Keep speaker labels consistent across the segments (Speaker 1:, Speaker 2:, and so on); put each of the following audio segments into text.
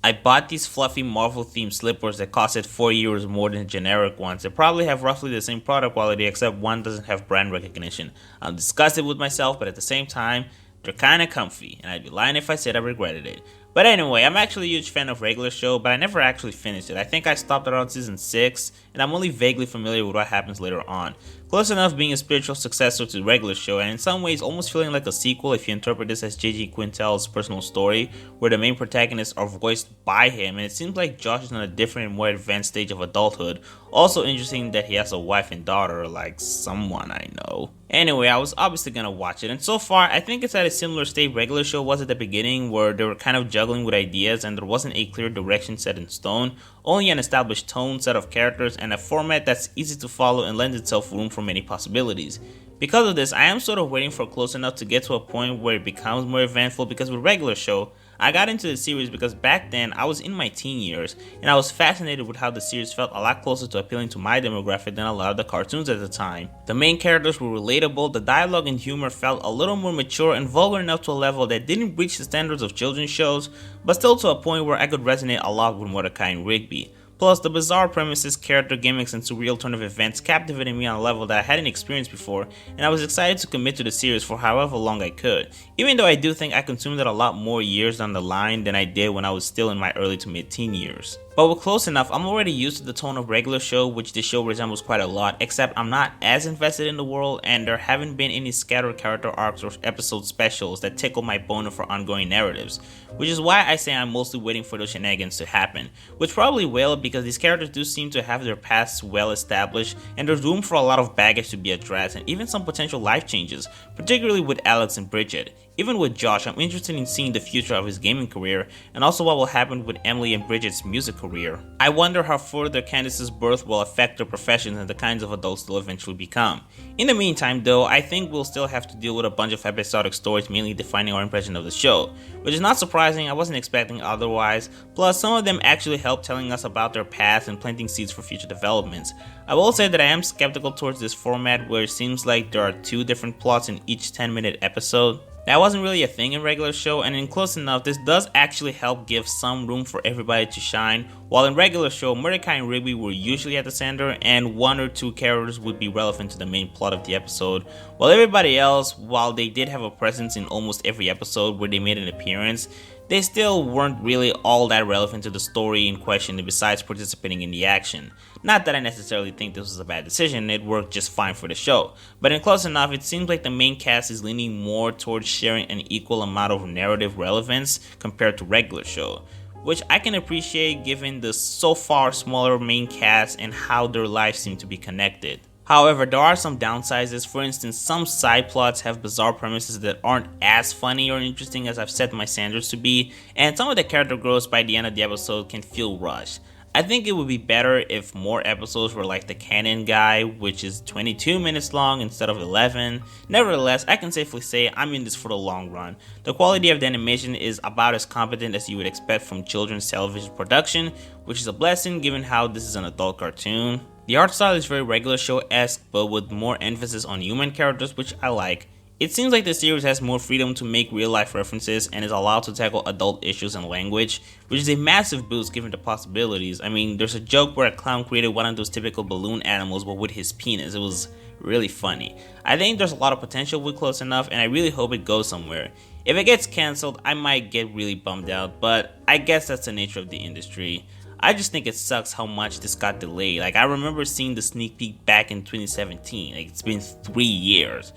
Speaker 1: I bought these fluffy Marvel themed slippers that costed €4 more than generic ones. They probably have roughly the same product quality except one doesn't have brand recognition. I'm disgusted with myself, but at the same time, they're kinda comfy, and I'd be lying if I said I regretted it. But anyway, I'm actually a huge fan of Regular Show, but I never actually finished it. I think I stopped around season 6, and I'm only vaguely familiar with what happens later on. Close enough being a spiritual successor to Regular Show, and in some ways almost feeling like a sequel if you interpret this as JG Quintel's personal story, where the main protagonists are voiced by him, and it seems like Josh is on a different and more advanced stage of adulthood. Also interesting that he has a wife and daughter, like someone I know. Anyway, I was obviously gonna watch it, and so far, I think it's at a similar state Regular Show was at the beginning, where they were kind of juggling with ideas and there wasn't a clear direction set in stone, only an established tone, set of characters, and a format that's easy to follow and lends itself room for many possibilities. Because of this, I am sort of waiting for close enough to get to a point where it becomes more eventful, because with Regular Show, I got into the series because back then I was in my teen years and I was fascinated with how the series felt a lot closer to appealing to my demographic than a lot of the cartoons at the time. The main characters were relatable, the dialogue and humor felt a little more mature and vulgar enough to a level that didn't reach the standards of children's shows, but still to a point where I could resonate a lot with Mordecai and Rigby. Plus, the bizarre premises, character gimmicks, and surreal turn of events captivated me on a level that I hadn't experienced before, and I was excited to commit to the series for however long I could, even though I do think I consumed it a lot more years down the line than I did when I was still in my early to mid-teen years. But with Close Enough, I'm already used to the tone of Regular Show, which this show resembles quite a lot, except I'm not as invested in the world, and there haven't been any scattered character arcs or episode specials that tickle my boner for ongoing narratives, which is why I say I'm mostly waiting for those shenanigans to happen, which probably will, because these characters do seem to have their pasts well established, and there's room for a lot of baggage to be addressed, and even some potential life changes, particularly with Alex and Bridget. Even with Josh, I'm interested in seeing the future of his gaming career, and also what will happen with Emily and Bridget's music career. I wonder how further Candace's birth will affect their professions and the kinds of adults they'll eventually become. In the meantime though, I think we'll still have to deal with a bunch of episodic stories mainly defining our impression of the show, which is not surprising, I wasn't expecting otherwise, plus some of them actually help telling us about their past and planting seeds for future developments. I will say that I am skeptical towards this format where it seems like there are 2 different plots in each 10-minute episode. That wasn't really a thing in Regular Show, and in Close Enough, this does actually help give some room for everybody to shine, while in Regular Show, Mordecai and Rigby were usually at the center, and 1 or 2 characters would be relevant to the main plot of the episode, while everybody else, while they did have a presence in almost every episode where they made an appearance, they still weren't really all that relevant to the story in question besides participating in the action. Not that I necessarily think this was a bad decision, it worked just fine for the show, but in Close Enough it seems like the main cast is leaning more towards sharing an equal amount of narrative relevance compared to Regular Show, which I can appreciate given the so far smaller main cast and how their lives seem to be connected. However, there are some downsides. For instance, some side plots have bizarre premises that aren't as funny or interesting as I've set my standards to be, and some of the character growths by the end of the episode can feel rushed. I think it would be better if more episodes were like the Canon Guy, which is 22 minutes long instead of 11. Nevertheless, I can safely say I'm in this for the long run. The quality of the animation is about as competent as you would expect from children's television production, which is a blessing given how this is an adult cartoon. The art style is very Regular Show-esque, but with more emphasis on human characters, which I like. It seems like the series has more freedom to make real-life references and is allowed to tackle adult issues and language, which is a massive boost given the possibilities. I mean, there's a joke where a clown created one of those typical balloon animals but with his penis. It was really funny. I think there's a lot of potential with Close Enough, and I really hope it goes somewhere. If it gets cancelled, I might get really bummed out, but I guess that's the nature of the industry. I just think it sucks how much this got delayed. Like, I remember seeing the sneak peek back in 2017. Like, it's been 3 years.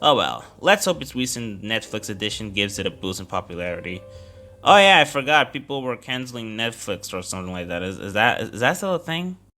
Speaker 1: Oh well, let's hope its recent Netflix edition gives it a boost in popularity. Oh yeah, I forgot, people were canceling Netflix or something like that. Is that still a thing?